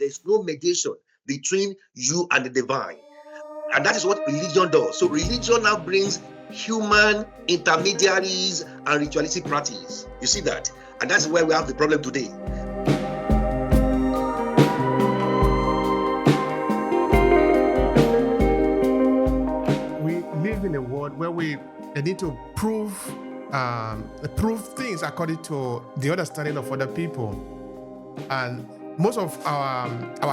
there's no mediation between you and the divine. And that is what religion does. So religion now brings human intermediaries and ritualistic practice. You see that? And that's where we have the problem today. We live in a world where we need to prove things according to the understanding of other people. And most of our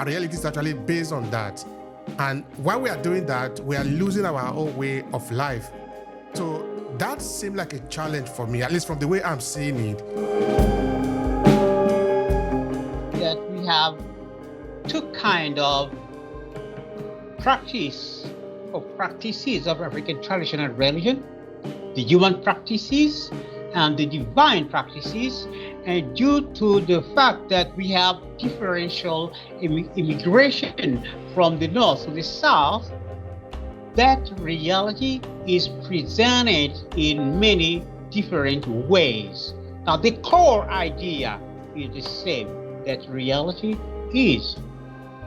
reality is actually based on that. And while we are doing that, we are losing our own way of life. So that seemed like a challenge for me, at least from the way I'm seeing it. That we have two kind of practices of African traditional religion, the human practices and the divine practices. And due to the fact that we have differential immigration from the north to the south, that reality is presented in many different ways. Now, the core idea is the same, that reality is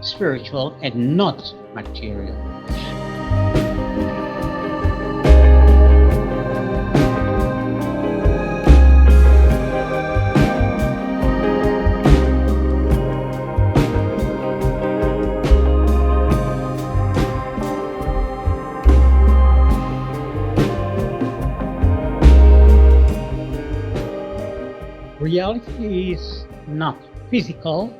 spiritual and not material. Reality is not physical,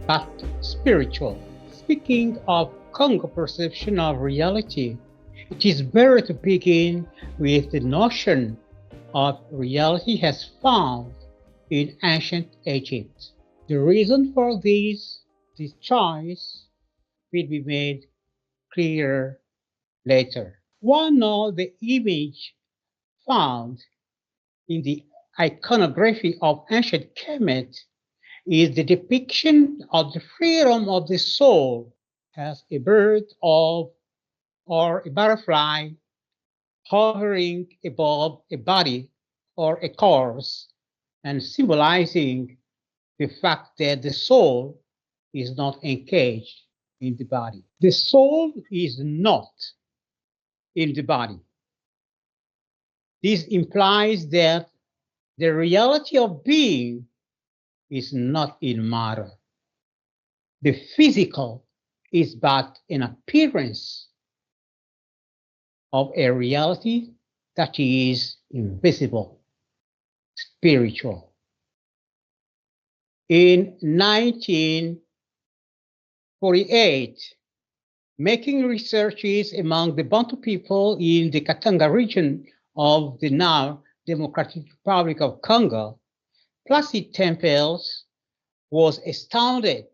but spiritual. Speaking of Congo perception of reality, it is better to begin with the notion of reality as found in ancient Egypt. The reason for this choice will be made clearer later. One of the images found in the iconography of ancient Kemet is the depiction of the freedom of the soul as a bird or a butterfly hovering above a body or a corpse, and symbolizing the fact that the soul is not encaged in the body. The soul is not in the body. This implies that the reality of being is not in matter. The physical is but an appearance of a reality that is invisible, spiritual. In 1948, making researches among the Bantu people in the Katanga region of the now Democratic Republic of Congo, Placid Temples was astounded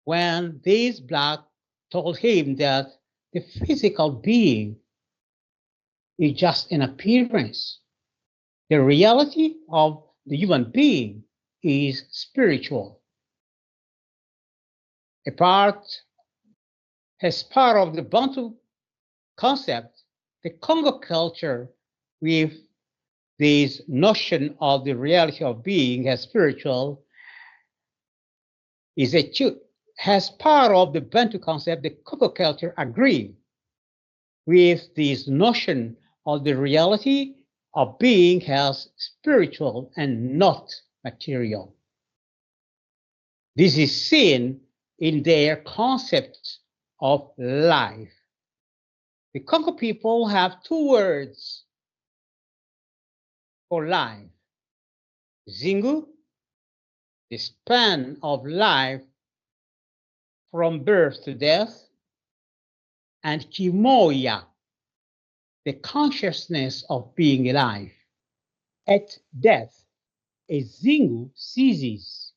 when this black told him that the physical being is just an appearance. The reality of the human being is spiritual. As part of the Bantu concept, the Congo culture with this notion of the reality of being as spiritual is as part of the Bantu concept, the Congo culture agree with this notion of the reality of being as spiritual and not material. This is seen in their concept of life. The Congo people have two words for life: Zingu, the span of life from birth to death, and Kimoya, the consciousness of being alive. At death, a Zingu ceases,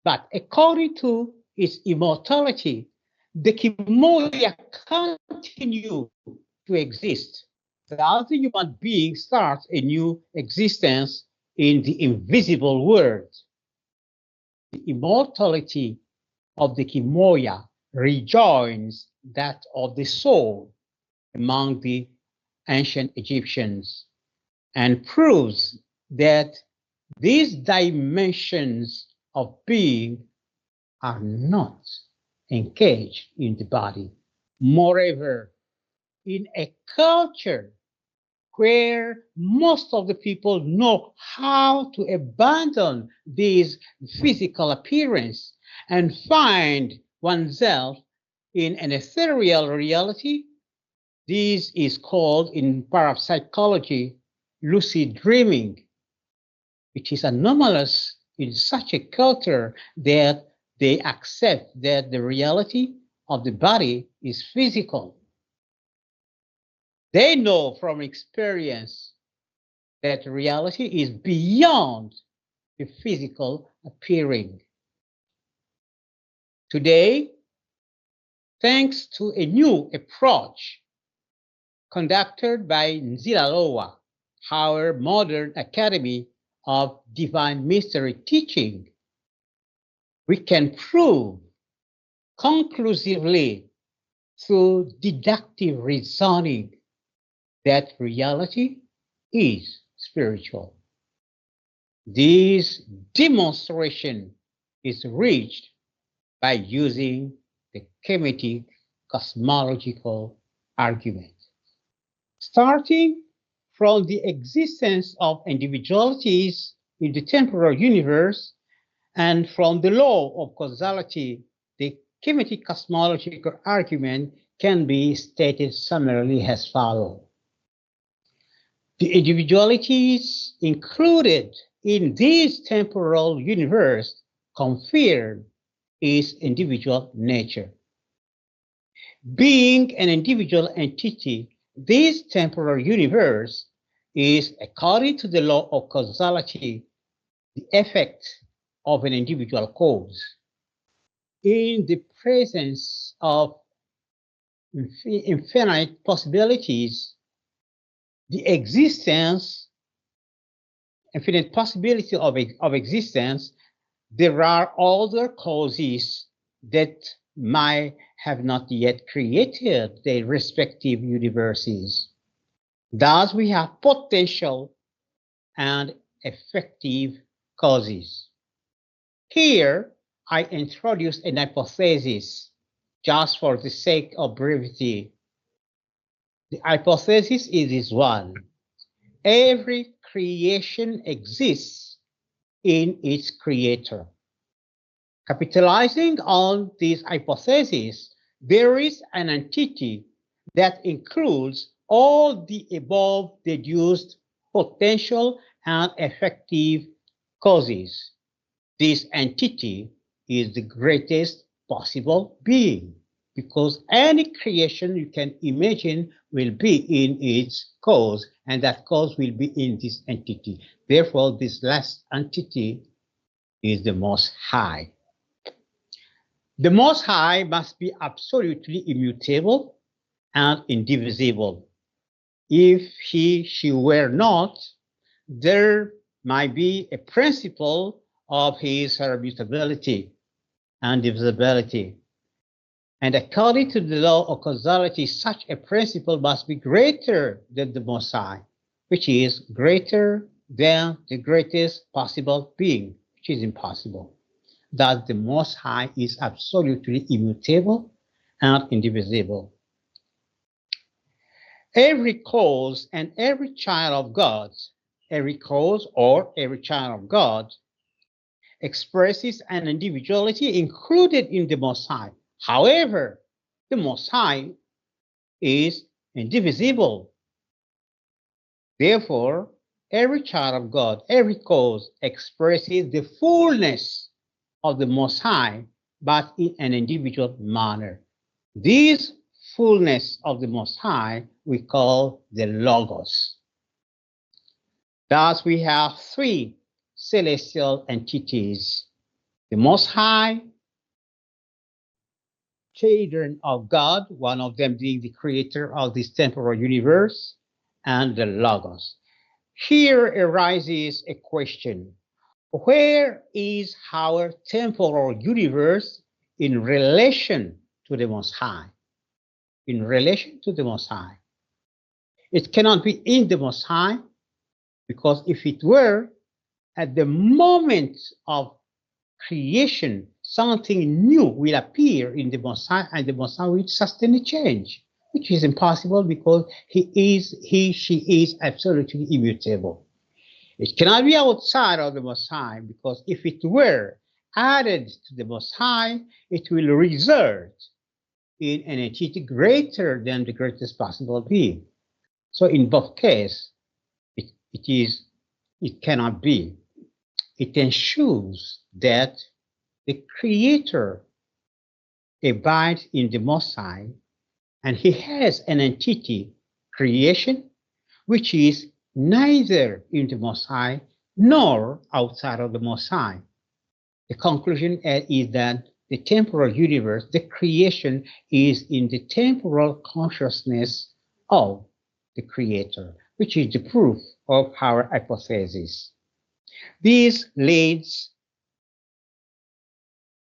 but according to its immortality, the Kimoya continue to exist. Thus, the human being starts a new existence in the invisible world. The immortality of the Kimoya rejoins that of the soul among the ancient Egyptians and proves that these dimensions of being are not engaged in the body. Moreover, in a culture where most of the people know how to abandon this physical appearance and find oneself in an ethereal reality, this is called in parapsychology lucid dreaming. It is anomalous in such a culture that they accept that the reality of the body is physical. They know from experience that reality is beyond the physical appearing. Today, thanks to a new approach conducted by NZIL'ALOWA, our modern academy of divine mystery teaching, we can prove conclusively through deductive reasoning that reality is spiritual. This demonstration is reached by using the Kemetic cosmological argument. Starting from the existence of individualities in the temporal universe and from the law of causality, the Kemetic cosmological argument can be stated summarily as follows. The individualities included in this temporal universe confirm its individual nature. Being an individual entity, this temporal universe is, according to the law of causality, the effect of an individual cause. In the presence of infinite possibilities, the infinite possibility of existence, there are other causes that might have not yet created their respective universes. Thus, we have potential and effective causes. Here, I introduce an hypothesis just for the sake of brevity. The hypothesis is this one. Every creation exists in its creator. Capitalizing on this hypothesis, there is an entity that includes all the above deduced potential and effective causes. This entity is the greatest possible being, because any creation you can imagine will be in its cause, and that cause will be in this entity. Therefore, this last entity is the Most High. The Most High must be absolutely immutable and indivisible. If she were not, there might be a principle of his immutability and divisibility. And according to the law of causality, such a principle must be greater than the Most High, which is greater than the greatest possible being, which is impossible. Thus, the Most High is absolutely immutable and indivisible. Every cause and every child of God, every cause or every child of God expresses an individuality included in the Most High. However, the Most High is indivisible. Therefore, every child of God, every cause expresses the fullness of the Most High, but in an individual manner. This fullness of the Most High we call the Logos. Thus, we have three celestial entities: the Most High, children of God, one of them being the creator of this temporal universe, and the Logos. Here arises a question: where is our temporal universe in relation to the Most High? In relation to the Most High. It cannot be in the Most High, because if it were, at the moment of creation, something new will appear in the Messiah, and the Messiah will sustain a change, which is impossible because she is absolutely immutable. It cannot be outside of the Most High, because if it were added to the Most High, it will result in an entity greater than the greatest possible being. So in both cases, it cannot be. It ensures that the Creator abides in the Most High, and he has an entity, creation, which is neither in the Most High nor outside of the Most High. The conclusion is that the temporal universe, the creation, is in the temporal consciousness of the Creator, which is the proof of our hypothesis. This leads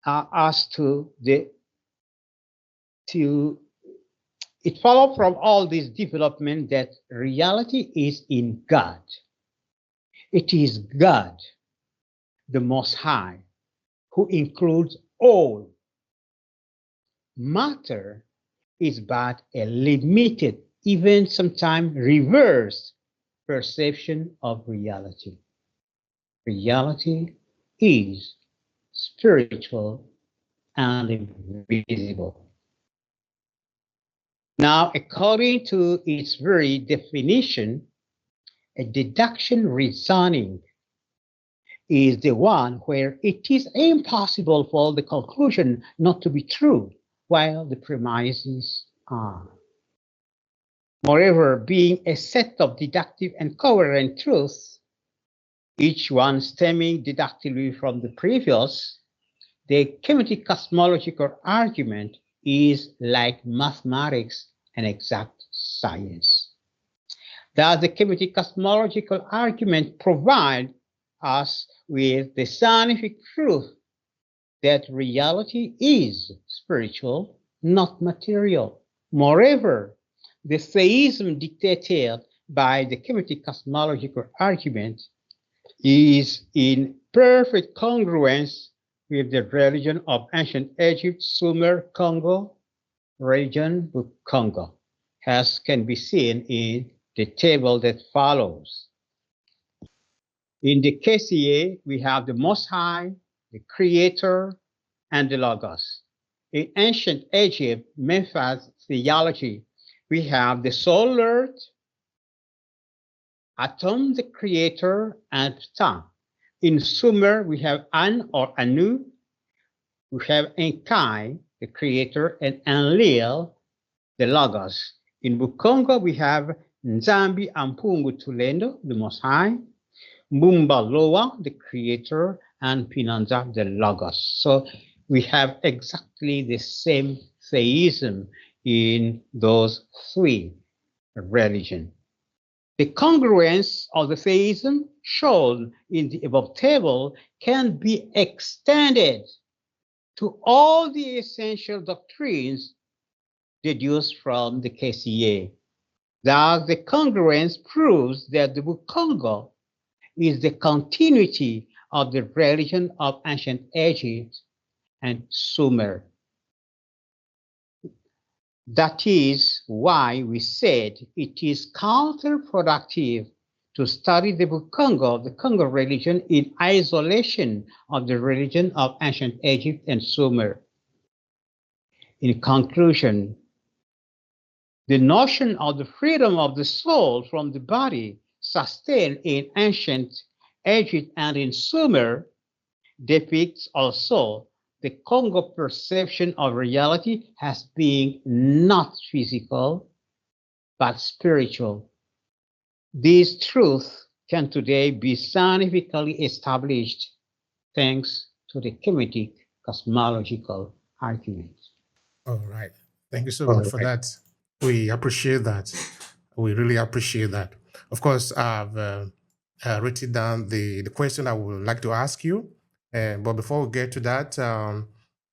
us it follows from all this development that reality is in God. It is God, the Most High, who includes all. Matter is but a limited, even sometimes reversed, perception of reality. Reality is spiritual and invisible. Now, according to its very definition, a deduction reasoning is the one where it is impossible for the conclusion not to be true, while the premises are. Moreover, being a set of deductive and coherent truths, each one stemming deductively from the previous, the Kemetic cosmological argument is like mathematics and exact science. Thus, the Kemetic cosmological argument provides us with the scientific truth that reality is spiritual, not material. Moreover, the theism dictated by the Kemetic cosmological argument is in perfect congruence with the religion of ancient Egypt, Sumer, Congo, region of Congo, as can be seen in the table that follows. In the KCA, we have the Most High, the Creator, and the Logos. In ancient Egypt, Memphis theology, we have the Soul Earth, Atom, the Creator, and Ptah. In Sumer, we have An or Anu. We have Enkai, the Creator, and Enlil, the Logos. In Bukongo, we have Nzambi Ampungu Tulendo, the Most High, Mbumba-Loa, the Creator, and Pinanza, the Logos. So we have exactly the same theism in those three religions. The congruence of the theism shown in the above table can be extended to all the essential doctrines deduced from the KCA. Thus, the congruence proves that the Bukongo is the continuity of the religion of ancient Egypt and Sumer. That is why we said it is counterproductive to study the Bukongo, the Congo religion, in isolation of the religion of ancient Egypt and Sumer. In conclusion, the notion of the freedom of the soul from the body sustained in ancient Egypt and in Sumer depicts also the Congo perception of reality as being not physical, but spiritual. This truth can today be scientifically established thanks to the Kemetic cosmological argument. All right. Thank you so much for that. We appreciate that. We really appreciate that. Of course, I've written down the question I would like to ask you. But before we get to that,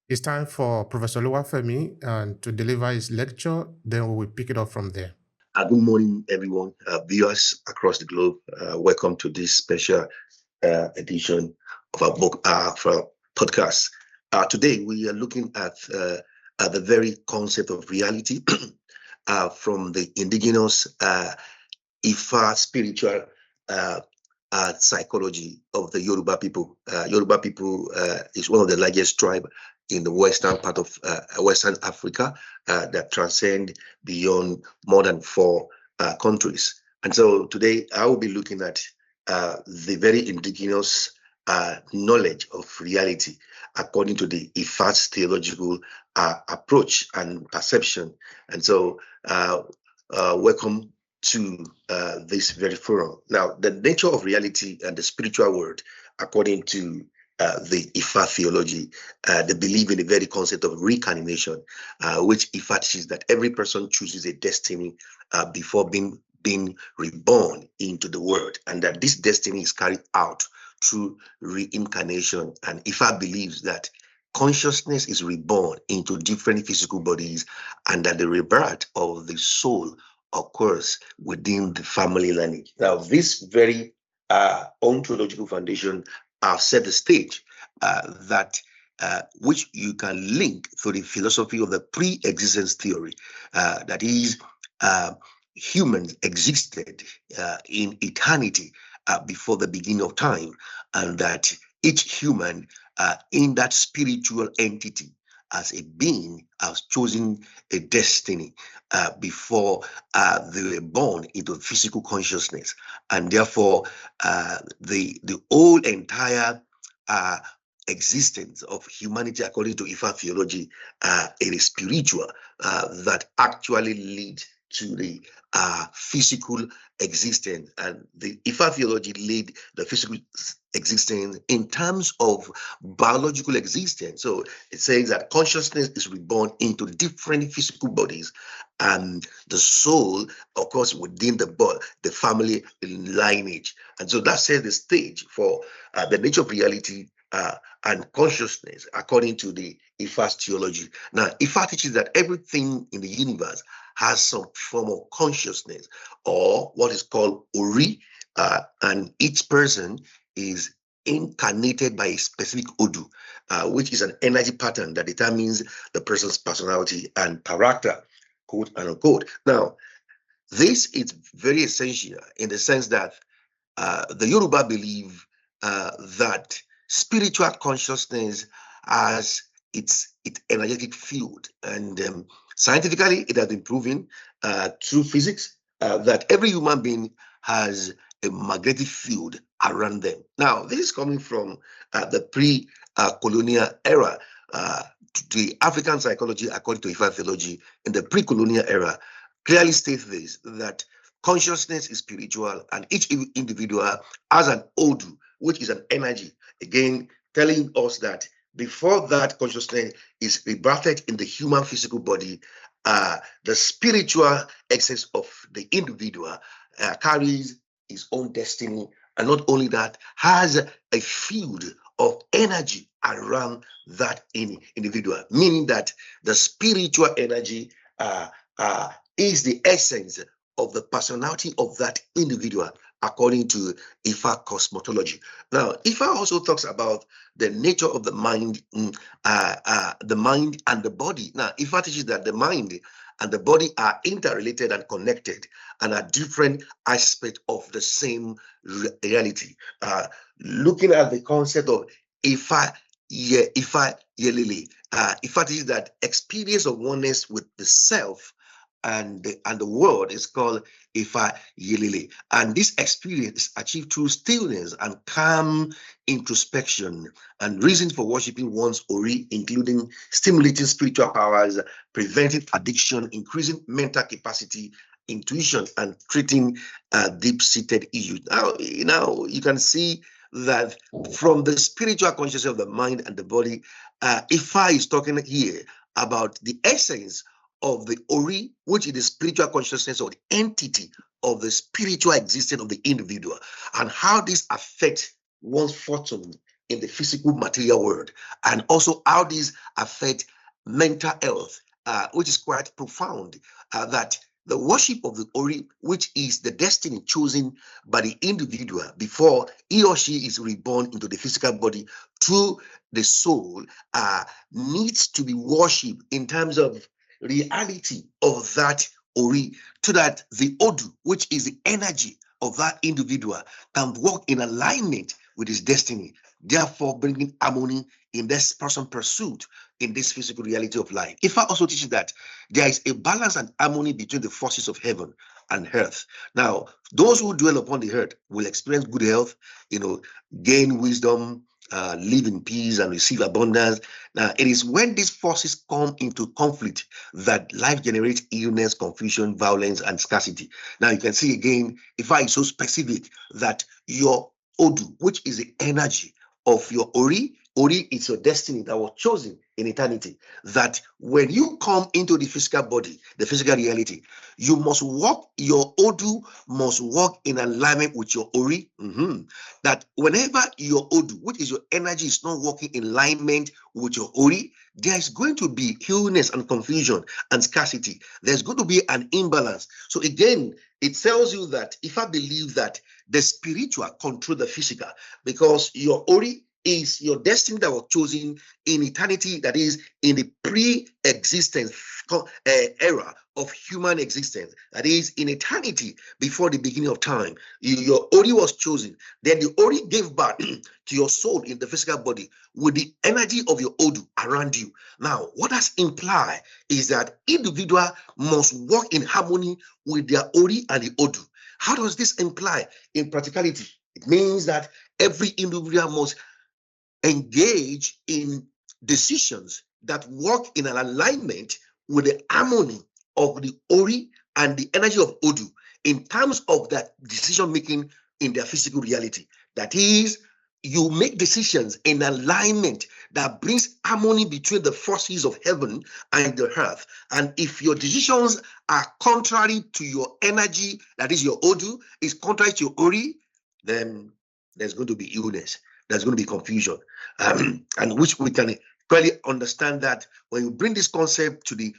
it's time for Professor Oluwafemi to deliver his lecture. Then we will pick it up from there. Good morning, everyone, viewers across the globe. Welcome to this special edition of our book, for our podcast. Today, we are looking at the very concept of reality from the indigenous Ifa spiritual psychology of the Yoruba people. Yoruba people is one of the largest tribe in the western part of Western Africa that transcend beyond more than 4 countries. And so today I will be looking at the very indigenous knowledge of reality according to the Ifa's theological approach and perception. And so welcome to this very forum. Now, the nature of reality and the spiritual world, according to the Ifa theology, they believe in the very concept of reincarnation, which Ifa teaches that every person chooses a destiny before being reborn into the world, and that this destiny is carried out through reincarnation. And Ifa believes that consciousness is reborn into different physical bodies, and that the rebirth of the soul occurs within the family lineage. Now, this very ontological foundation set the stage that which you can link to the philosophy of the pre-existence theory, that is, humans existed in eternity before the beginning of time, and that each human in that spiritual entity as a being has chosen a destiny before they were born into physical consciousness, and therefore the whole entire existence of humanity, according to Ifa theology, it is spiritual that actually leads to the physical existence. And the Ifa theology laid the physical existence in terms of biological existence. So it says that consciousness is reborn into different physical bodies, and the soul, of course, within the family lineage. And so that sets the stage for the nature of reality and consciousness according to the Ifa's theology. Now, Ifa teaches that everything in the universe has some form of consciousness, or what is called Ori, and each person is incarnated by a specific Odu, which is an energy pattern that determines the person's personality and character, quote and unquote. Now, this is very essential in the sense that the Yoruba believe that spiritual consciousness has its energetic field, and scientifically it has been proven through physics that every human being has a magnetic field around them. Now, this is coming from the pre-colonial era. The African psychology, according to Ifa theology, in the pre-colonial era, clearly states this, that consciousness is spiritual, and each individual has an Odu, which is an energy, again telling us that before that consciousness is rebirthed in the human physical body, the spiritual essence of the individual carries his own destiny, and not only that, has a field of energy around that individual, meaning that the spiritual energy is the essence of the personality of that individual, according to Ifa cosmology. Now, Ifa also talks about the nature of the mind and the body. Now, Ifa teaches that the mind and the body are interrelated and connected, and are different aspects of the same reality. Looking at the concept of Ifa Yelele, Ifa teaches that experience of oneness with the self and the world is called Ifa Yelele. And this experience is achieved through stillness and calm introspection, and reasons for worshiping one's Ori, including stimulating spiritual powers, preventing addiction, increasing mental capacity, intuition, and treating deep-seated issues. Now, you can see that from the spiritual consciousness of the mind and the body, Ifa is talking here about the essence of the Ori, which is the spiritual consciousness or the entity of the spiritual existence of the individual, and how this affects one's fortune in the physical material world, and also how these affect mental health, which is quite profound, that the worship of the Ori, which is the destiny chosen by the individual before he or she is reborn into the physical body through the soul, needs to be worshipped in terms of reality of that Ori, so that the Odu, which is the energy of that individual, can walk in alignment with his destiny, therefore bringing harmony in this person pursuit in this physical reality of life. Ifa also teaches that there is a balance and harmony between the forces of heaven and earth. Now, those who dwell upon the earth will experience good health, gain wisdom, live in peace and receive abundance. Now, it is when these forces come into conflict that life generates illness, confusion, violence, and scarcity. Now, you can see again, Ifa is so specific that your Odu, which is the energy of your Ori is your destiny that was chosen in eternity, that when you come into the physical body, the physical reality, you must walk, your Odu must walk in alignment with your Ori. That whenever your Odu, which is your energy, is not working in alignment with your Ori, there is going to be illness and confusion and scarcity. There's going to be an imbalance. So again, it tells you that if I believe that the spiritual control the physical, because your Ori is your destiny that was chosen in eternity, that is in the pre-existence era of human existence, that is in eternity before the beginning of time. Your Ori was chosen. Then the Ori gave birth to your soul in the physical body with the energy of your Odu around you. Now, what that's imply is that individual must work in harmony with their Ori and the Odu. How does this imply in practicality? It means that every individual must engage in decisions that work in an alignment with the harmony of the Ori and the energy of Odu in terms of that decision making in their physical reality. That is, you make decisions in alignment that brings harmony between the forces of heaven and the earth. And if your decisions are contrary to your energy, that is your Odu, is contrary to your Ori, then there's going to be illness. There's going to be confusion, and which we can clearly understand that when you bring this concept to the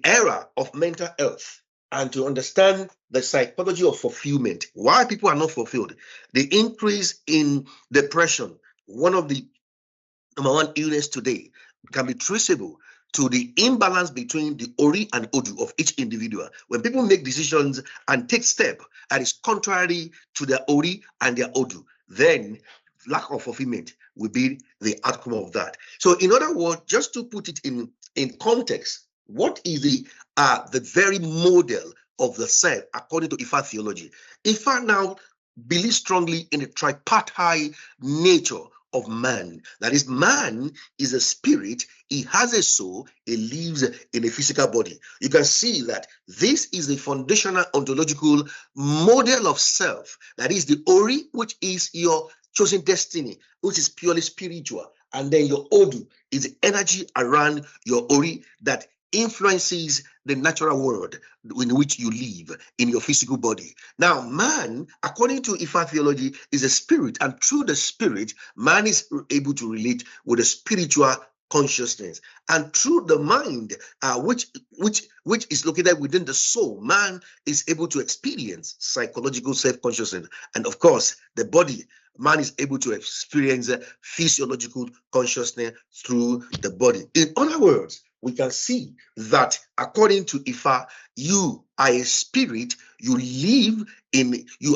era of mental health and to understand the psychology of fulfillment, why people are not fulfilled, the increase in depression, one of the number one illness today, can be traceable to the imbalance between the Ori and Odu of each individual. When people make decisions and take steps that is contrary to their Ori and their Odu, then lack of fulfillment will be the outcome of that. So in other words, just to put it in context, what is the very model of the self according to Ifa theology? Ifa now believes strongly in the tripartite nature of man. That is, man is a spirit, he has a soul, he lives in a physical body. You can see that this is the foundational ontological model of self. That is the Ori, which is your chosen destiny, which is purely spiritual. And then your Odu is the energy around your Ori that influences the natural world in which you live in your physical body. Now, man, according to Ifa theology, is a spirit, and through the spirit, man is able to relate with the spiritual consciousness, and through the mind, which is located within the soul, man is able to experience psychological self-consciousness, and of course, the body. Man is able to experience physiological consciousness through the body. In other words, we can see that according to Ifa, you are a spirit, you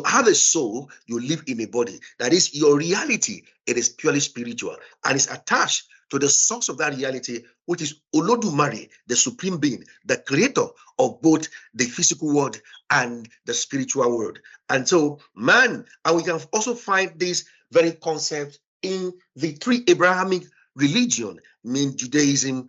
have a soul, you live in a body. That is your reality. It is purely spiritual and it's attached to the source of that reality, which is Olodumare, the supreme being, the creator of both the physical world and the spiritual world. And so man, and we can also find this very concept in the three Abrahamic religion, mean Judaism,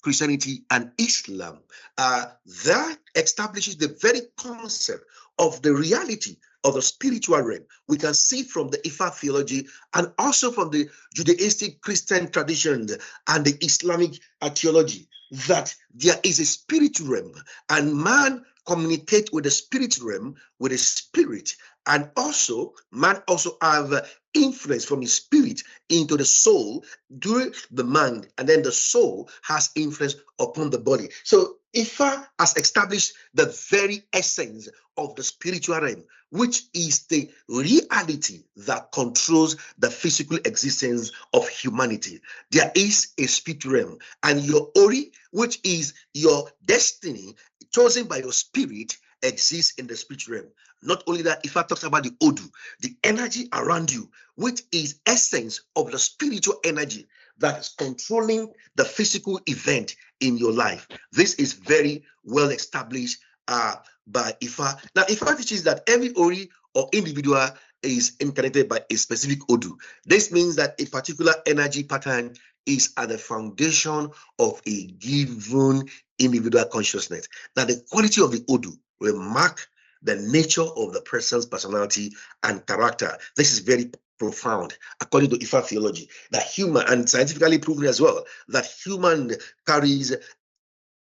Christianity, and Islam. That establishes the very concept of the reality of the spiritual realm. We can see from the Ifa theology and also from the Judaistic Christian traditions and the Islamic theology that there is a spiritual realm, and man communicates with the spirit realm, with a spirit, And also, man also have influence from his spirit into the soul during the mind, and then the soul has influence upon the body. So Ifa has established the very essence of the spiritual realm, which is the reality that controls the physical existence of humanity. There is a spirit realm, and your Ori, which is your destiny chosen by your spirit, exists in the spirit realm. Not only that, if I talk about the Odu, the energy around you, which is essence of the spiritual energy that is controlling the physical event in your life. This is very well established by Ifa. Now, Ifa teaches that every Ori or individual is incarnated by a specific Odu. This means that a particular energy pattern is at the foundation of a given individual consciousness. Now, the quality of the Odu will mark the nature of the person's personality and character. This is very profound, according to Ifa theology, that human, and scientifically proven as well, that human carries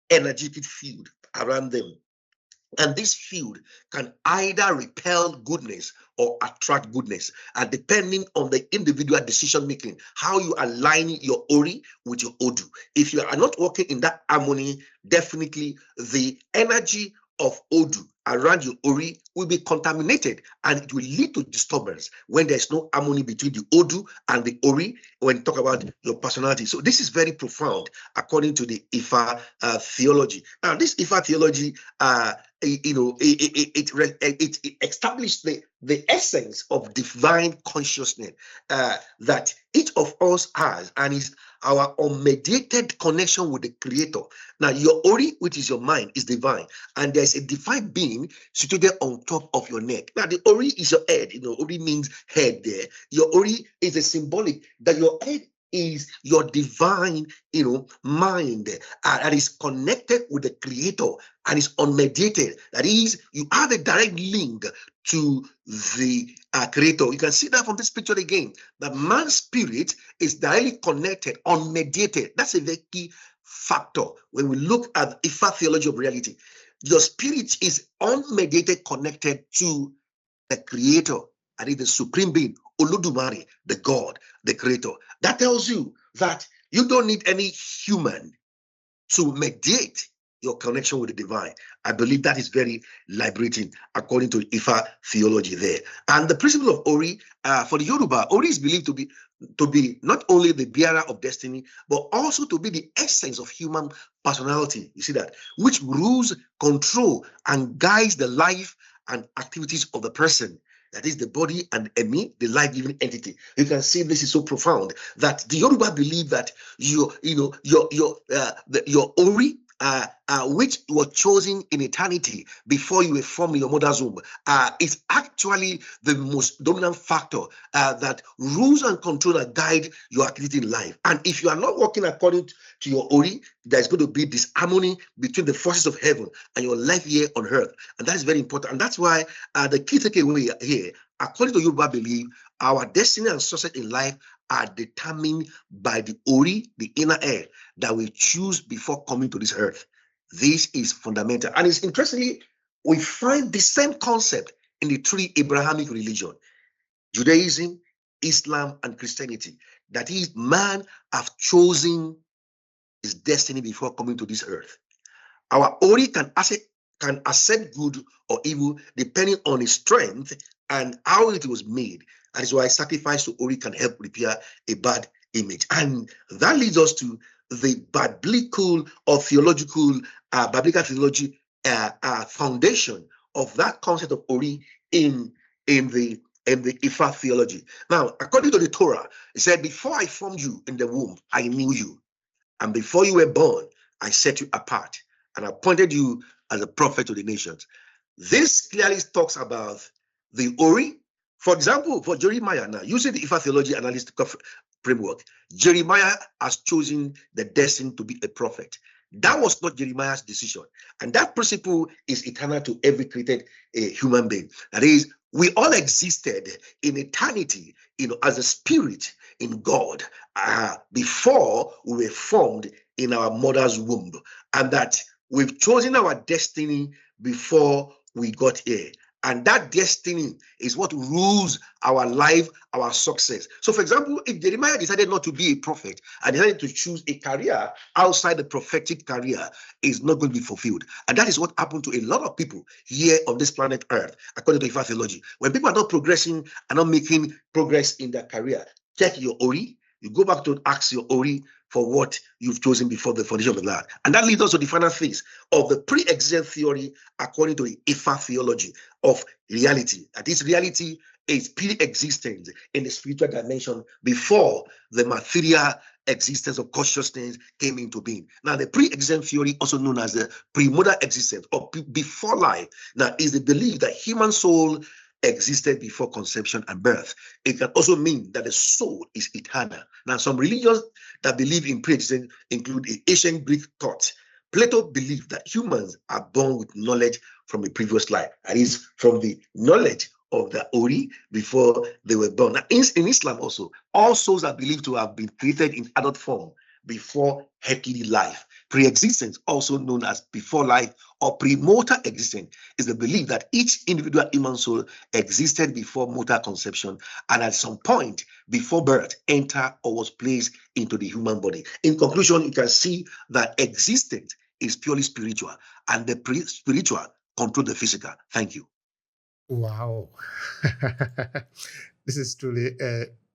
energetic field around them. And this field can either repel goodness or attract goodness, and depending on the individual decision making, how you align your Ori with your Odu. If you are not working in that harmony, definitely the energy of Odu around your Ori will be contaminated, and it will lead to disturbance when there's no harmony between the Odu and the Ori when you talk about your personality. So this is very profound according to the Ifa theology. Now, this Ifa theology, it established the essence of divine consciousness that each of us has, and is our unmediated connection with the Creator. Now, your Ori, which is your mind, is divine, and there's a divine being situated on top of your neck. Now, the Ori is your head. Ori means head there. Your Ori is a symbolic that your head is your divine, mind that is connected with the Creator and is unmediated. That is, you have a direct link to the Creator. You can see that from this picture again. The man's spirit is directly connected, unmediated. That's a very key factor when we look at Ifa theology of reality. Your spirit is unmediated, connected to the Creator, and is the supreme being, Olodumare, the God, the Creator. That tells you that you don't need any human to mediate your connection with the divine. I believe that is very liberating according to Ifa theology there. And the principle of Ori, for the Yoruba, Ori is believed to be not only the bearer of destiny, but also to be the essence of human personality. You see that? Which rules, control, and guides the life and activities of the person. That is the body and Emi, the life-giving entity. You can see this is so profound that the Yoruba believe that your Ori, which was chosen in eternity before you were formed in your mother's womb, is actually the most dominant factor that rules and control and guide your activity in life. And if you are not working according to your Ori, there's going to be disharmony between the forces of heaven and your life here on earth. And that is very important. And that's why the key takeaway here, according to Yoruba belief, our destiny and success in life are determined by the Ori, the inner air, that we choose before coming to this earth. This is fundamental. And it's interestingly, we find the same concept in the three Abrahamic religions, Judaism, Islam, and Christianity. That is, man have chosen his destiny before coming to this earth. Our Ori can accept good or evil depending on his strength and how it was made. That is why sacrifice to Ori can help repair a bad image. And that leads us to the biblical or theological, biblical theology foundation of that concept of Ori in the Ifa theology. Now, according to the Torah, it said, before I formed you in the womb, I knew you. And before you were born, I set you apart and appointed you as a prophet to the nations. This clearly talks about the Ori. For example, for Jeremiah, now using the Ifa theology analytical framework, Jeremiah has chosen the destiny to be a prophet. That was not Jeremiah's decision. And that principle is eternal to every created human being. That is, we all existed in eternity, as a spirit in God before we were formed in our mother's womb. And that we've chosen our destiny before we got here. And that destiny is what rules our life, our success. So, for example, if Jeremiah decided not to be a prophet and decided to choose a career outside the prophetic career, is not going to be fulfilled. And that is what happened to a lot of people here on this planet Earth, according to Ifa theology. When people are not progressing, are not making progress in their career, check your Ori. You go back to ask your Ori for what you've chosen before the foundation of the land. And that leads us to the final phase of the pre-existent theory, according to the Ifa theology of reality. That this reality is pre-existent in the spiritual dimension before the material existence of consciousness came into being. Now, the pre-existent theory, also known as the pre-modern existence or before life, now is the belief that human soul existed before conception and birth. It can also mean that the soul is eternal. Now, some religions that believe in pre-existence include the ancient Greek thought. Plato believed that humans are born with knowledge from a previous life, that is, from the knowledge of the Ori before they were born. Now, in Islam also, all souls are believed to have been created in adult form before earthly life. Pre-existence, also known as before life or pre-mortal existence, is the belief that each individual human soul existed before mortal conception and at some point before birth entered or was placed into the human body. In conclusion, you can see that existence is purely spiritual and the spiritual control the physical. Thank you. Wow. This is truly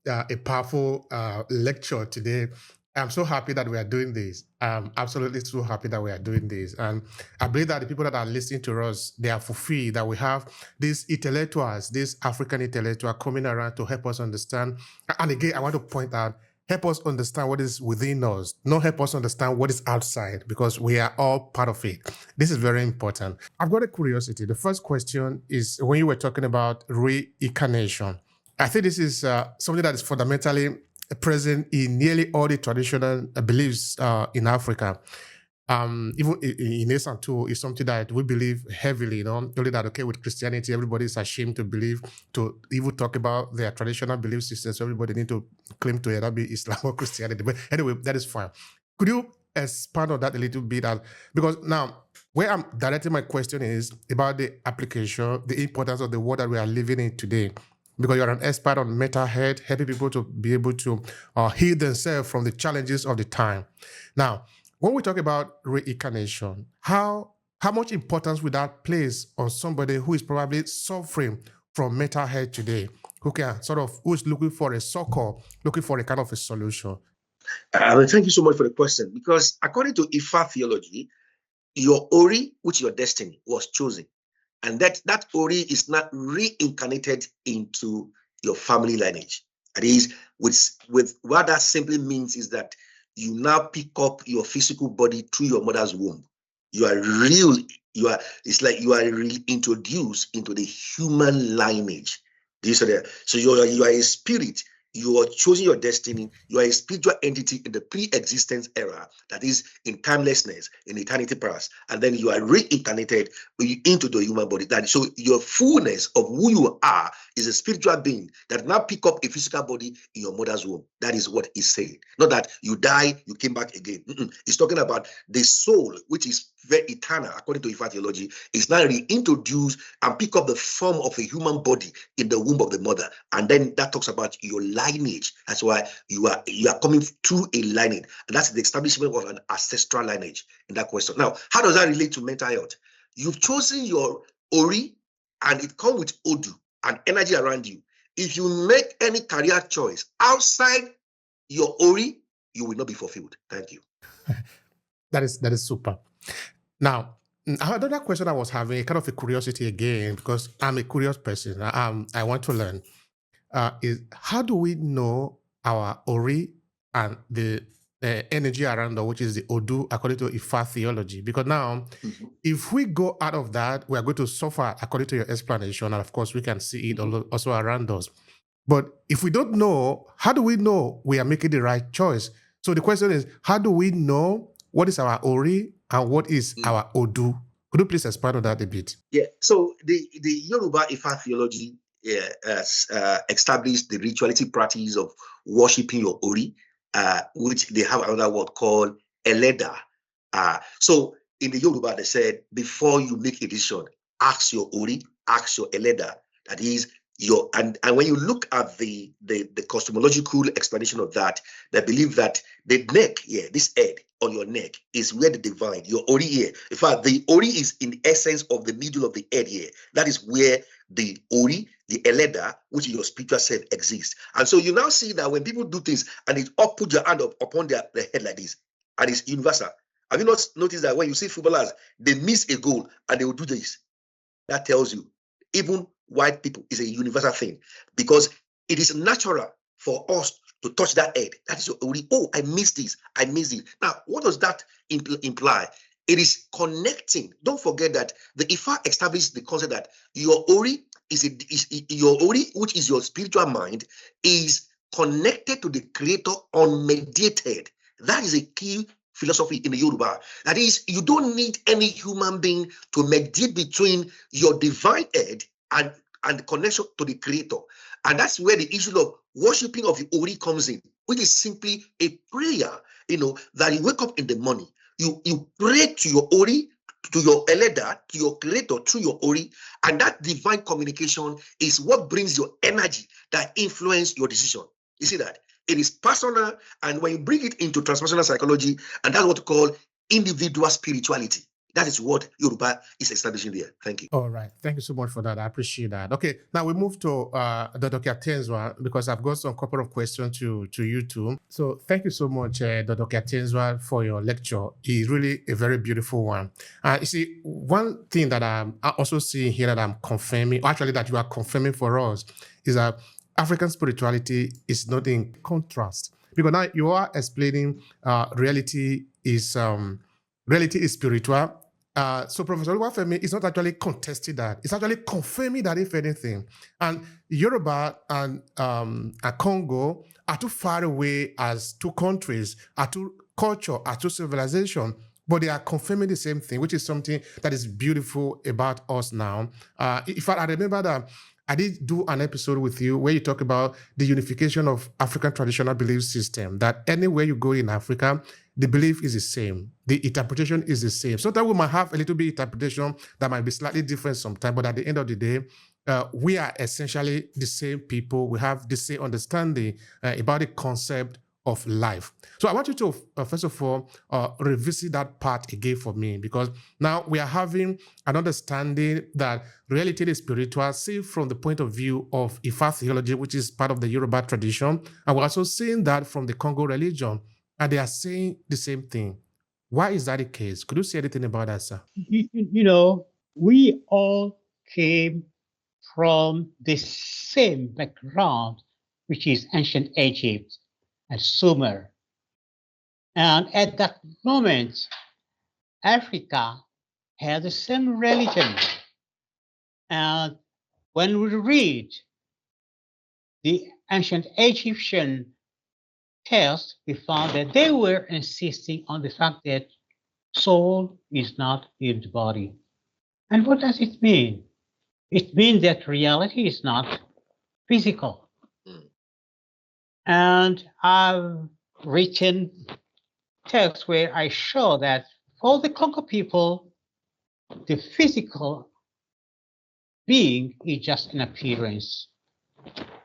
a powerful lecture today. I'm so happy that we are doing this. I'm absolutely so happy that we are doing this. And I believe that the people that are listening to us, they are fulfilled, that we have these intellectuals, these African intellectuals coming around to help us understand. And again, I want to point out, help us understand what is within us, not help us understand what is outside, because we are all part of it. This is very important. I've got a curiosity. The first question is when you were talking about reincarnation. I think this is something that is fundamentally present in nearly all the traditional beliefs in Africa. Even in Esan too, is something that we believe heavily, only that, okay, with Christianity, everybody is ashamed to believe, to even talk about their traditional belief systems. So everybody need to claim to either be Islam or Christianity. But anyway, that is fine. Could you expand on that a little bit? Because now, where I'm directing my question is about the application, the importance of the world that we are living in today. Because you're an expert on mental health, helping people to be able to heal themselves from the challenges of the time. Now, when we talk about reincarnation, how much importance would that place on somebody who is probably suffering from mental health today, who is looking for a succor, looking for a kind of a solution? Thank you so much for the question, because according to Ifa theology, your Ori, which is your destiny, was chosen. And that Ori is not reincarnated into your family lineage. That is, with what that simply means is that you now pick up your physical body through your mother's womb. It's like you are reintroduced into the human lineage. So you are a spirit. You are choosing your destiny. You are a spiritual entity in the pre-existence era, that is in timelessness, in eternity past, and then you are reincarnated into the human body. So your fullness of who you are is a spiritual being that now pick up a physical body in your mother's womb. That is what it's saying. Not that you die, you came back again. It's talking about the soul, which is very eternal, according to Ifa theology, is now reintroduced and pick up the form of a human body in the womb of the mother. And then that talks about your lineage. That's why you are coming through a lineage, and that's the establishment of an ancestral lineage in that question. Now, how does that relate to mental health? You've chosen your Ori, and it comes with Odu and energy around you. If you make any career choice outside your Ori, you will not be fulfilled. Thank you. That is super. Now, another question I was having, kind of a curiosity again, because I'm a curious person. I want to learn. Is how do we know our Ori and the energy around us, which is the Odu, according to Ifa theology? Because now, if we go out of that, we are going to suffer, according to your explanation, and of course, we can see it also around us. But if we don't know, how do we know we are making the right choice? So the question is, how do we know what is our Ori and what is our Odu? Could you please expand on that a bit? Yeah, so the Yoruba Ifa theology established the ritualistic practice of worshiping your Ori, which they have another word called Eleda. So in the Yoruba, they said, before you make a decision, ask your Ori, acts your eleda, that is your, and when you look at the cosmological explanation of that, they believe that the neck here, this head on your neck, is where the divine, your ori here. In fact, the ori is in the essence of the middle of the head here. That is where the ori, the eleda, which is your spiritual self, exists. And so you now see that when people do things and they all put your hand up upon their head like this, and it's universal. Have you not noticed that when you see footballers, they miss a goal and they will do this? That tells you, even white people is a universal thing, because it is natural for us to touch that head. That is your ori. Oh, I missed this. I missed it. Now, what does that imply? It is connecting. Don't forget that the Ifa established the concept that your ori is your ori, which is your spiritual mind, is connected to the creator unmediated. That is a key philosophy in the Yoruba. That is, you don't need any human being to mediate between your divine head and the connection to the creator. And that's where the issue of worshiping of the ori comes in, which is simply a prayer, that you wake up in the morning, you pray to your ori, to your eleda, to your creator through your ori, and that divine communication is what brings your energy that influence your decision. You see that? It is personal, and when you bring it into transpersonal psychology, and that's what we call individual spirituality. That is what Yoruba is establishing there. Thank you. All right. Thank you so much for that. I appreciate that. Okay. Now we move to Dr. Kiatezua, because I've got some couple of questions to you too. So thank you so much, Dr. Kiatezua, for your lecture. It's really a very beautiful one. You see, one thing that I'm also seeing here that I'm confirming, or actually that you are confirming for us, is that African spirituality is not in contrast. Because now you are explaining reality is spiritual. So Professor Oluwafemi is not actually contesting that. It's actually confirming that, if anything. And Yoruba and Congo are too far away as two countries, are two culture, are two civilization, but they are confirming the same thing, which is something that is beautiful about us now. In fact, I remember that I did do an episode with you where you talk about the unification of African traditional belief system, that anywhere you go in Africa, the belief is the same. The interpretation is the same. Sometimes we might have a little bit interpretation that might be slightly different sometimes, but at the end of the day, we are essentially the same people. We have the same understanding about the concept of life. So I want you to, first of all, revisit that part again for me, because now we are having an understanding that reality is spiritual, seen from the point of view of Ifa theology, which is part of the Yoruba tradition. And we're also seeing that from the Congo religion, and they are saying the same thing. Why is that the case? Could you say anything about that, sir? We all came from the same background, which is ancient Egypt and Sumer. And at that moment, Africa had the same religion. And when we read the ancient Egyptian text, we found that they were insisting on the fact that soul is not in the body. And what does it mean? It means that reality is not physical. And I've written texts where I show that for the Congo people, the physical being is just an appearance.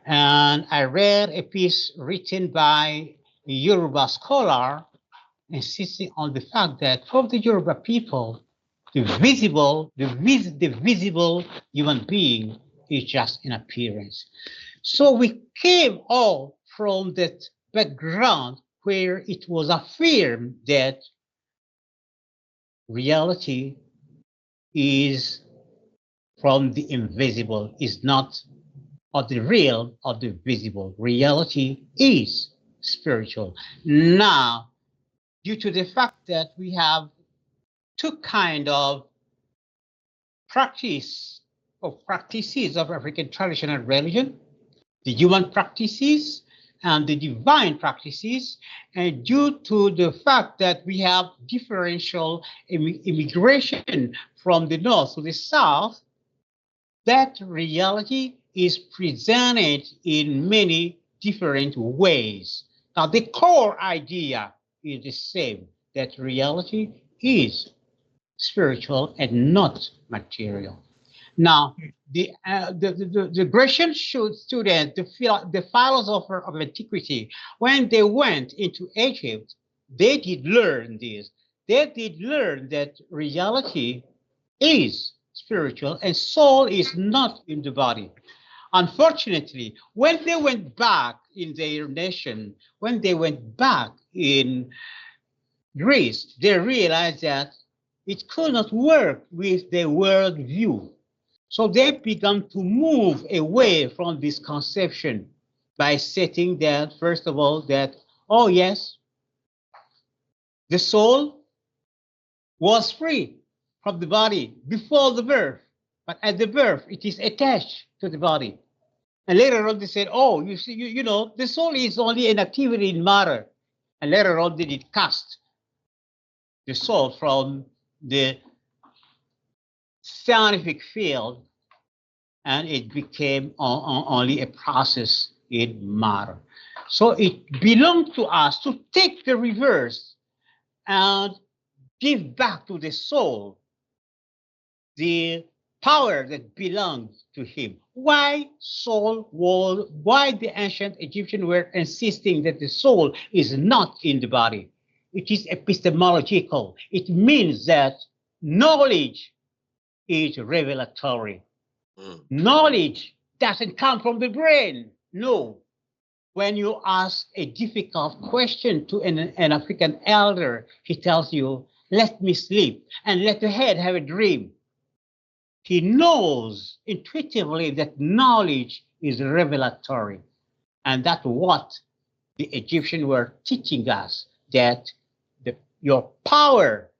And I read a piece written by a Yoruba scholar insisting on the fact that for the Yoruba people, the visible human being is just an appearance. So we came all from that background where it was affirmed that reality is from the invisible, is not of the real or the visible. Reality is spiritual. Now, due to the fact that we have two kinds of practices of African traditional religion, the human practices and the divine practices, and due to the fact that we have differential immigration from the north to the south, that reality is presented in many different ways. Now, the core idea is the same, that reality is spiritual and not material. Now, the Grecian student, the philosopher of antiquity, when they went into Egypt, they did learn this. They did learn that reality is spiritual and soul is not in the body. Unfortunately, when they went back in their nation, when they went back in Greece, they realized that it could not work with their world view. So they began to move away from this conception by stating that, first of all, that, oh yes, the soul was free from the body before the birth, but at the birth, it is attached to the body. And later on, they said, oh, you see, you know, the soul is only an activity in matter. And later on, they did cast the soul from the scientific field, and it became only a process in matter. So it belonged to us to take the reverse and give back to the soul the power that belonged to him. Why the ancient Egyptians were insisting that the soul is not in the body? It is epistemological. It means that knowledge is revelatory. Knowledge doesn't come from the brain. No. When you ask a difficult question to an African elder, he tells you, let me sleep and let the head have a dream. He knows intuitively that knowledge is revelatory. And that's what the Egyptians were teaching us, that your power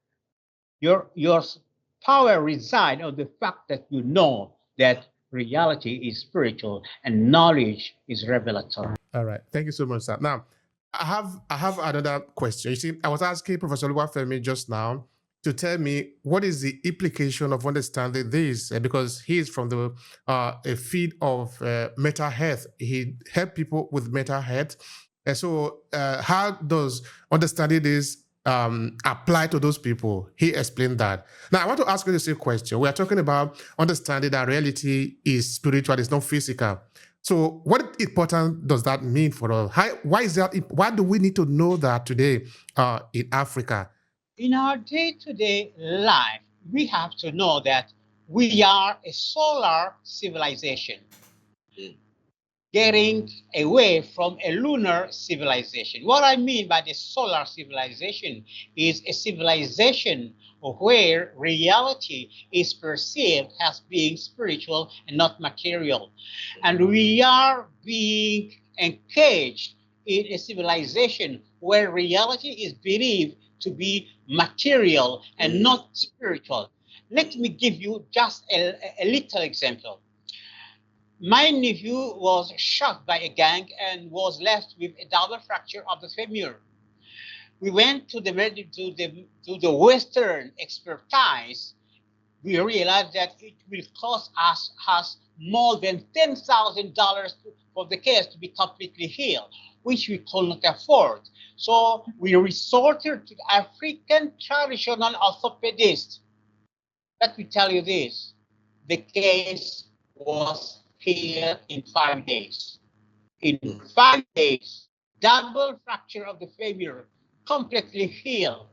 resides on the fact that you know that reality is spiritual and knowledge is revelatory. All right. Thank you so much, sir. Now, I have another question. You see, I was asking Professor Oluwafemi just now to tell me what is the implication of understanding this, because he is from the a field of mental health. He helps people with mental health. And so how does understanding this apply to those people? He explained that. Now, I want to ask you the same question. We are talking about understanding that reality is spiritual, it's not physical. So what important does that mean for us? Why is that? Why do we need to know that today in Africa? In our day-to-day life, we have to know that we are a solar civilization, getting away from a lunar civilization. What I mean by the solar civilization is a civilization where reality is perceived as being spiritual and not material. And we are being engaged in a civilization where reality is believed to be material and not spiritual. Let me give you just a little example. My nephew was shot by a gang and was left with a double fracture of the femur. We went to the Western expertise. We realized that it will cost us more than $10,000 for the case to be completely healed, which we could not afford. So we resorted to African traditional orthopedist. Let me tell you this, the case was healed in 5 days. In 5 days, double fracture of the femur, completely healed.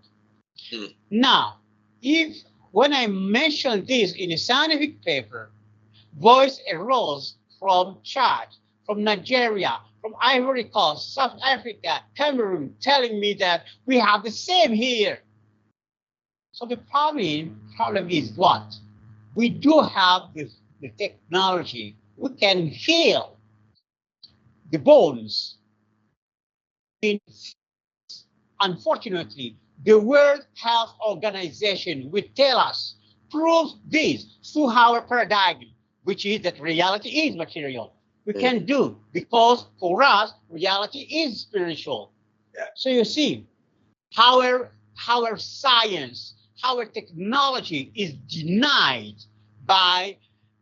Now, when I mentioned this in a scientific paper, voice arose from Chad, from Nigeria, from Ivory Coast, South Africa, Cameroon, telling me that we have the same here. So the problem is what? We do have the technology. We can heal the bones. Unfortunately, the World Health Organization will tell us, prove this through our paradigm, which is that reality is material. We can do, because for us, reality is spiritual. Yeah. So you see, our science, our technology is denied by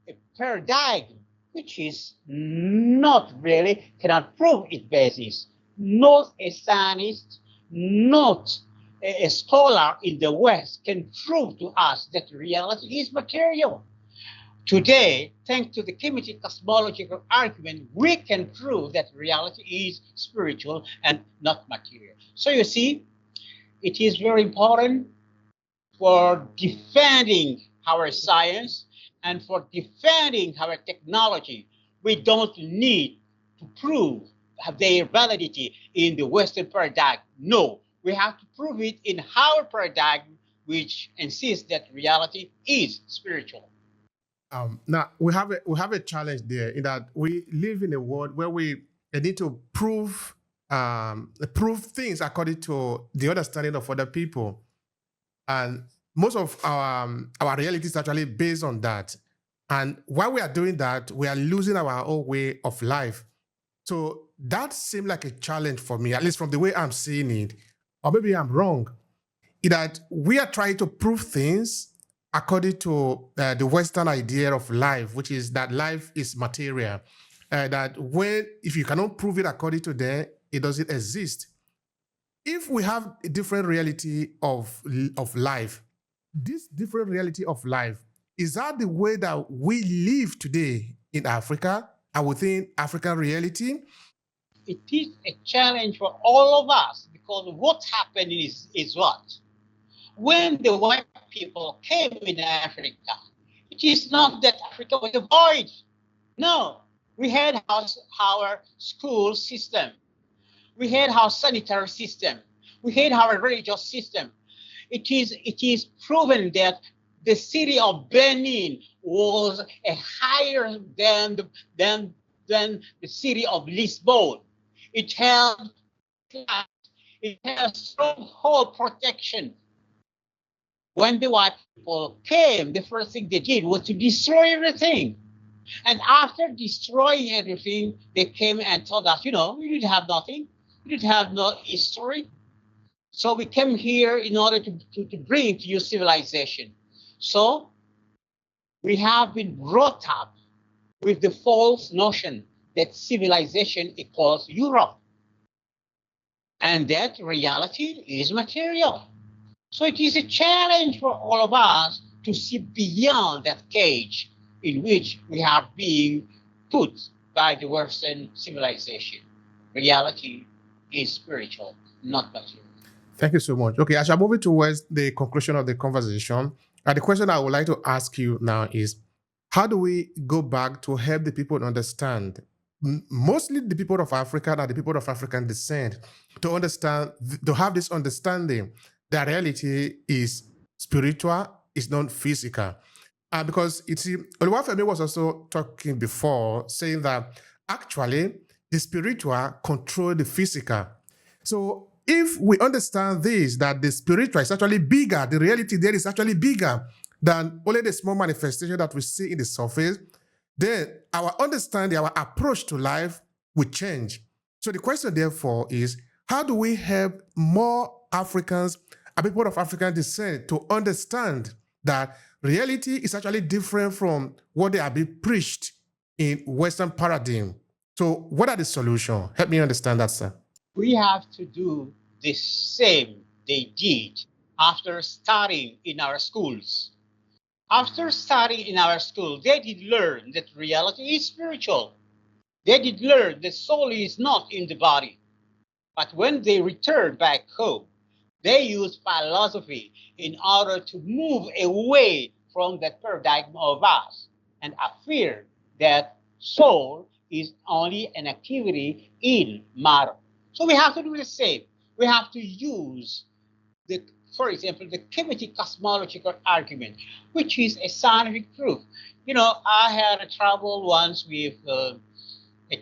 a paradigm which is not really, cannot prove its basis. Not a scientist, not a scholar in the West can prove to us that reality is material. Today, thanks to the Kemetic cosmological argument, we can prove that reality is spiritual and not material. So you see, it is very important for defending our science and for defending our technology. We don't need to prove their validity in the Western paradigm. No, we have to prove it in our paradigm, which insists that reality is spiritual. Now we have a challenge there in that we live in a world where we need to prove things according to the understanding of other people, and most of our reality is actually based on that. And while we are doing that, we are losing our own way of life. So that seemed like a challenge for me, at least from the way I'm seeing it. Or maybe I'm wrong, in that we are trying to prove things according to the Western idea of life, which is that life is material. That if you cannot prove it according to them, it doesn't exist. If we have a different reality of life, this different reality of life, is that the way that we live today in Africa and within African reality? It is a challenge for all of us because what happened is what? When the white people came in Africa, it is not that Africa was a void. No, we had our school system. We had our sanitary system. We had our religious system. It is proven that the city of Benin was a higher than the city of Lisbon. It had stronghold protection. When the white people came, the first thing they did was to destroy everything. And after destroying everything, they came and told us, we didn't have nothing. We didn't have no history. So we came here in order to bring to you civilization. So we have been brought up with the false notion that civilization equals Europe and that reality is material. So it is a challenge for all of us to see beyond that cage in which we are being put by the Western civilization. Reality is spiritual, not material. Thank you so much. Okay, as I'm moving towards the conclusion of the conversation, the question I would like to ask you now is, how do we go back to help the people understand, mostly the people of Africa and the people of African descent, to understand, to have this understanding that reality is spiritual, is not physical? Because Oluwafemi was also talking before, saying that actually the spiritual control the physical. So if we understand this, that the spiritual is actually bigger, the reality there is actually bigger than only the small manifestation that we see in the surface, then our understanding, our approach to life will change. So the question therefore is, how do we help more Africans and people of African descent to understand that reality is actually different from what they are being preached in Western paradigm? So what are the solutions? Help me understand that, sir. We have to do the same they did after studying in our schools. After studying in our school, they did learn that reality is spiritual. They did learn that soul is not in the body. But when they returned back home, they used philosophy in order to move away from that paradigm of us and affirm that soul is only an activity in matter. So we have to do the same. We have to use, for example, the Kemetic cosmological argument, which is a scientific proof. I had a trouble once with a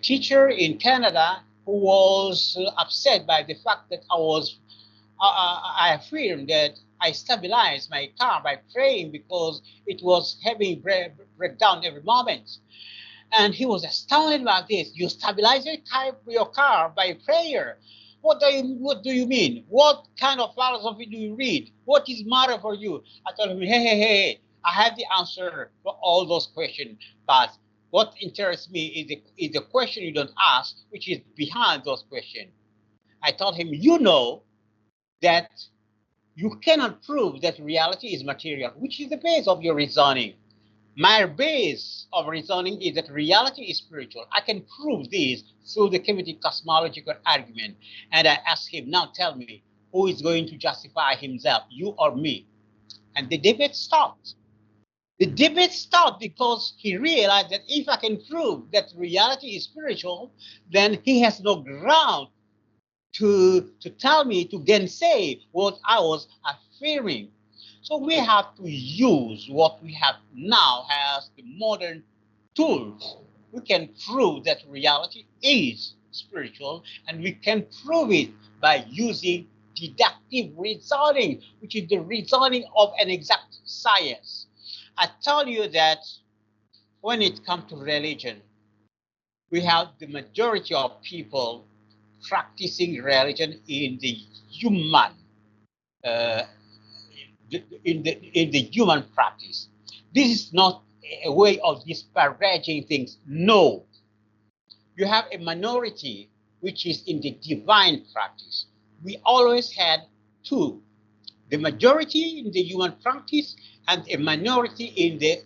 teacher in Canada who was upset by the fact that I affirmed that I stabilized my car by praying because it was having breakdown every moment. And he was astounded by this. You stabilize your car by prayer. What do you mean? What kind of philosophy do you read? What is matter for you? I told him, hey, I have the answer for all those questions. But what interests me is the question you don't ask, which is behind those questions. I told him, that you cannot prove that reality is material, which is the base of your reasoning. My base of reasoning is that reality is spiritual. I can prove this through the Kemetic cosmological argument. And I ask him, now tell me, who is going to justify himself, you or me? And the debate stopped. The debate stopped because he realized that if I can prove that reality is spiritual, then he has no ground to tell me to gainsay what I was affirming. So we have to use what we have now as the modern tools. We can prove that reality is spiritual, and we can prove it by using deductive reasoning, which is the reasoning of an exact science. I tell you that when it comes to religion, we have the majority of people practicing religion in the human in the human practice. This is not a way of disparaging things. No. You have a minority which is in the divine practice. We always had two, the majority in the human practice and a minority in the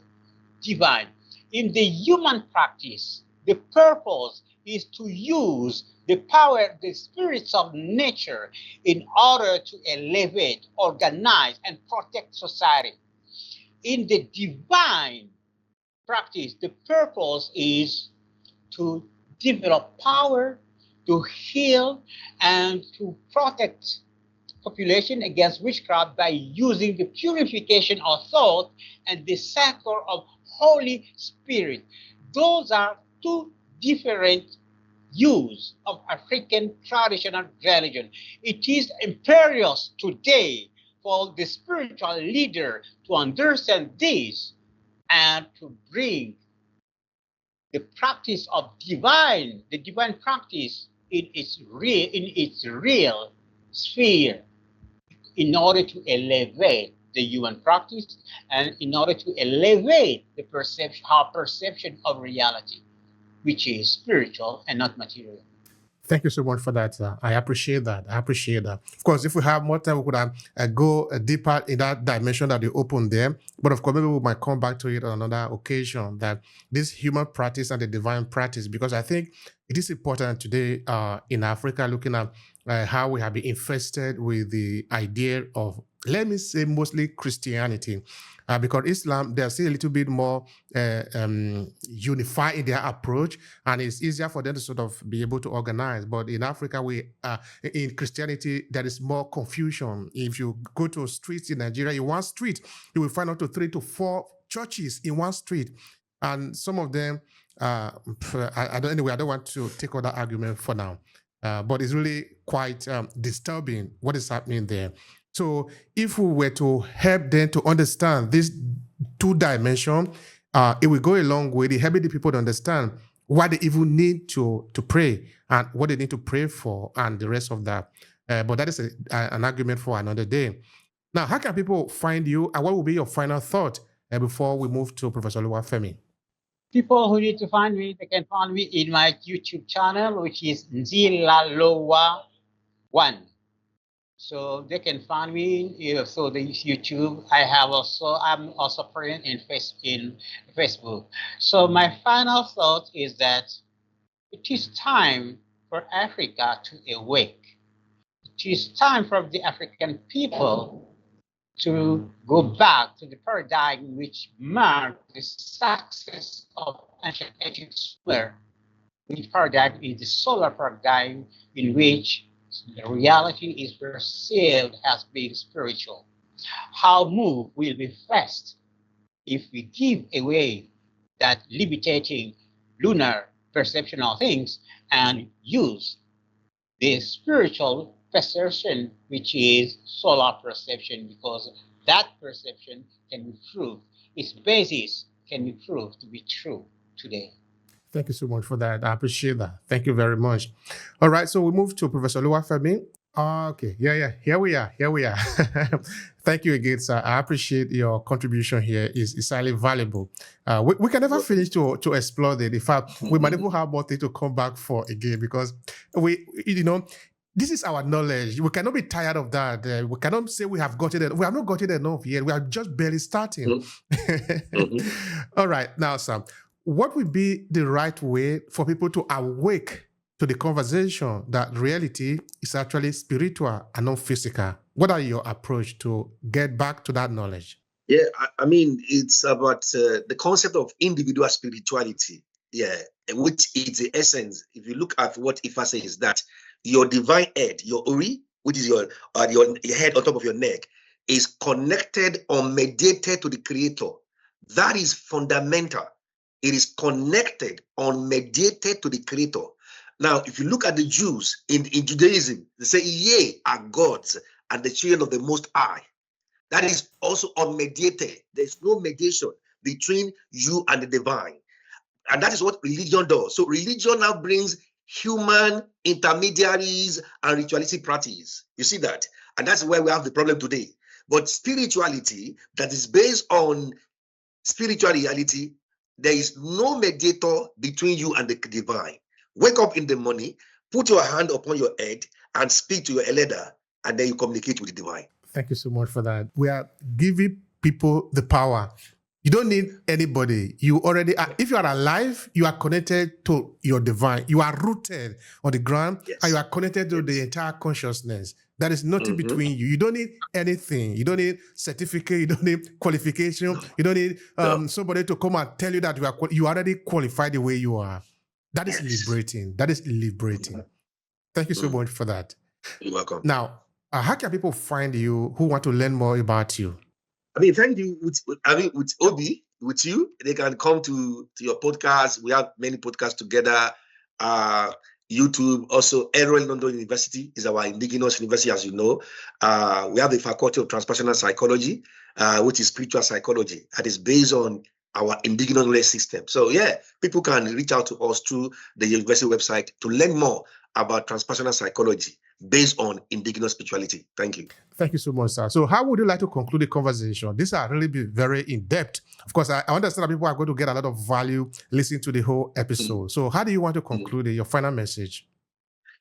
divine. In the human practice, the purpose is to use the power, the spirits of nature in order to elevate, organize, and protect society. In the divine practice, the purpose is to develop power, to heal, and to protect population against witchcraft by using the purification of thought and the sacre of Holy Spirit. Those are two different use of African traditional religion. It is imperious today for the spiritual leader to understand this and to bring the practice of the divine practice in its real sphere, in order to elevate the human practice and in order to elevate the our perception of reality, which is spiritual and not material. Thank you so much for that. I appreciate that. Of course, if we have more time, we could go deeper in that dimension that you opened there. But of course, maybe we might come back to it on another occasion, that this human practice and the divine practice, because I think it is important today in Africa, looking at how we have been infested with the idea of, let me say, mostly Christianity. Because Islam, they're still a little bit more unified in their approach, and it's easier for them to sort of be able to organize. But in Africa, in Christianity, there is more confusion. If you go to streets in Nigeria, in one street, you will find up to 3 to 4 churches in one street. And some of them, I don't want to take all that argument for now. But it's really quite disturbing what is happening there. So if we were to help them to understand this 2 dimension, it will go a long way in helping the people to understand why they even need to pray and what they need to pray for and the rest of that. But that is an argument for another day. Now, how can people find you, and what will be your final thought before we move to Professor Oluwafemi? People who need to find me, they can find me in my YouTube channel, which is NZIL'ALOWA 1. So they can find me. So the YouTube. I'm also present in Facebook. So my final thought is that it is time for Africa to awake. It is time for the African people to go back to the paradigm which marked the success of ancient Egypt, where the paradigm is the solar paradigm in which the reality is perceived as being spiritual. Our move will be fast if we give away that limiting lunar perception of things and use the spiritual perception, which is solar perception, because that perception can be proved, its basis can be proved to be true today. Thank you so much for that. I appreciate that. Thank you very much. All right, so we move to Professor Oluwafemi. Okay, here we are. Thank you again, sir. I appreciate your contribution here. It's highly valuable. We can never finish to explore it. In fact, we might even have more things to come back for again, because this is our knowledge. We cannot be tired of that. We cannot say we have got it. We have not got it enough yet. We are just barely starting. All right. Now, Sam, what would be the right way for people to awake to the conversation that reality is actually spiritual and not physical? What are your approach to get back to that knowledge? Yeah, I mean, it's about the concept of individual spirituality. Yeah, which is the essence. If you look at what Ifa says, that your divine head, your Ori, which is your head on top of your neck, is connected or mediated to the Creator. That is fundamental. It is connected or mediated to the Creator. Now, if you look at the Jews in Judaism, they say, "Ye are gods and the children of the Most High." That is also unmediated. There's no mediation between you and the divine. And that is what religion does. So religion now brings human intermediaries and ritualistic practice. You see that? And that's where we have the problem today. But spirituality that is based on spiritual reality, there is no mediator between you and the divine. Wake up in the morning, put your hand upon your head and speak to your elder, and then you communicate with the divine. Thank you so much for that. We are giving people the power. You don't need anybody. You already are. If you are alive, you are connected to your divine. You are rooted on the ground, Yes. and you are connected to the entire consciousness. There is nothing between you. You don't need anything. You don't need certificate. You don't need qualification. You don't need somebody to come and tell you that you are already qualified the way you are. That is liberating. That is liberating. Thank you so much for that. You're welcome. Now, how can people find you who want to learn more about you? I mean, thank you. With Obi, with you, they can come to your podcast. We have many podcasts together. YouTube, also Errol London University is our indigenous university, as you know. We have the Faculty of Transpersonal Psychology, which is spiritual psychology, that is based on our indigenous knowledge system. So yeah, people can reach out to us through the university website to learn more about transpersonal psychology based on indigenous spirituality. Thank you. Thank you so much, sir. So how would you like to conclude the conversation? This has really been very in-depth. Of course, I understand that people are going to get a lot of value listening to the whole episode. So how do you want to conclude your final message?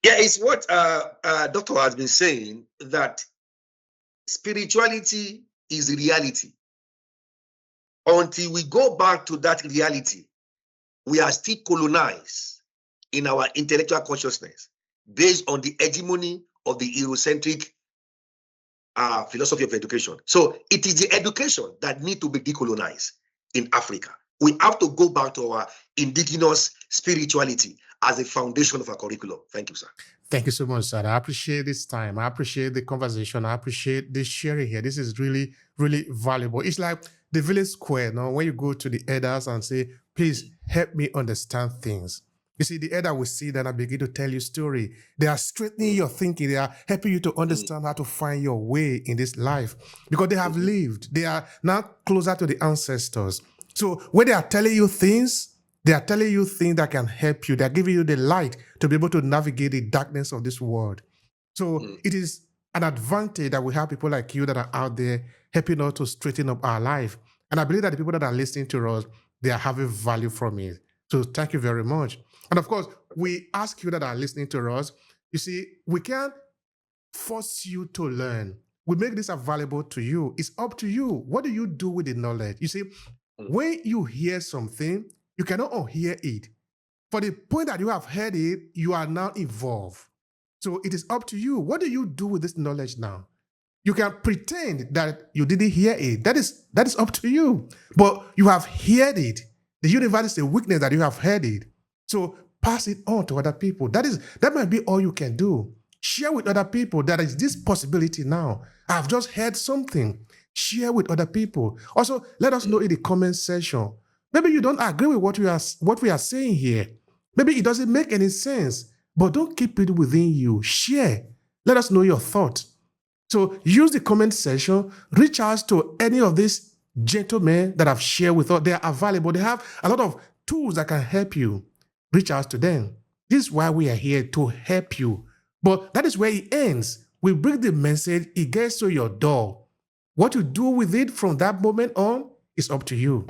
Yeah, it's what Doctor has been saying, that spirituality is reality. Until we go back to that reality, we are still colonized in our intellectual consciousness based on the hegemony of the Eurocentric philosophy of education. So it is the education that needs to be decolonized in Africa. We have to go back to our indigenous spirituality as a foundation of our curriculum. Thank you, sir. Thank you so much, sir. I appreciate this time. I appreciate the conversation. I appreciate the sharing here. This is really, really valuable. It's like the village square, when you go to the elders and say, please help me understand things. You see, the elder will sit down and begin to tell you story. They are straightening your thinking. They are helping you to understand how to find your way in this life because they have lived. They are now closer to the ancestors. So when they are telling you things, they are telling you things that can help you. They are giving you the light to be able to navigate the darkness of this world. So it is an advantage that we have people like you that are out there helping us to straighten up our life. And I believe that the people that are listening to us, they are having value from it. So thank you very much. And of course, we ask you that are listening to us, you see, we can't force you to learn. We make this available to you. It's up to you. What do you do with the knowledge? You see, when you hear something, you cannot unhear it. For the point that you have heard it, you are now involved. So it is up to you. What do you do with this knowledge now? You can pretend that you didn't hear it. That is up to you. But you have heard it. The universe is a weakness that you have heard it. So pass it on to other people. That might be all you can do. Share with other people that is this possibility now. I've just heard something. Share with other people. Also, let us know in the comment section. Maybe you don't agree with what we are saying here. Maybe it doesn't make any sense, but don't keep it within you. Share. Let us know your thoughts. So use the comment section. Reach out to any of these gentlemen that I've shared with us. They are available. They have a lot of tools that can help you. Reach out to them. This is why we are here, to help you. But that is where it ends. We bring the message, it gets to your door. What you do with it from that moment on is up to you.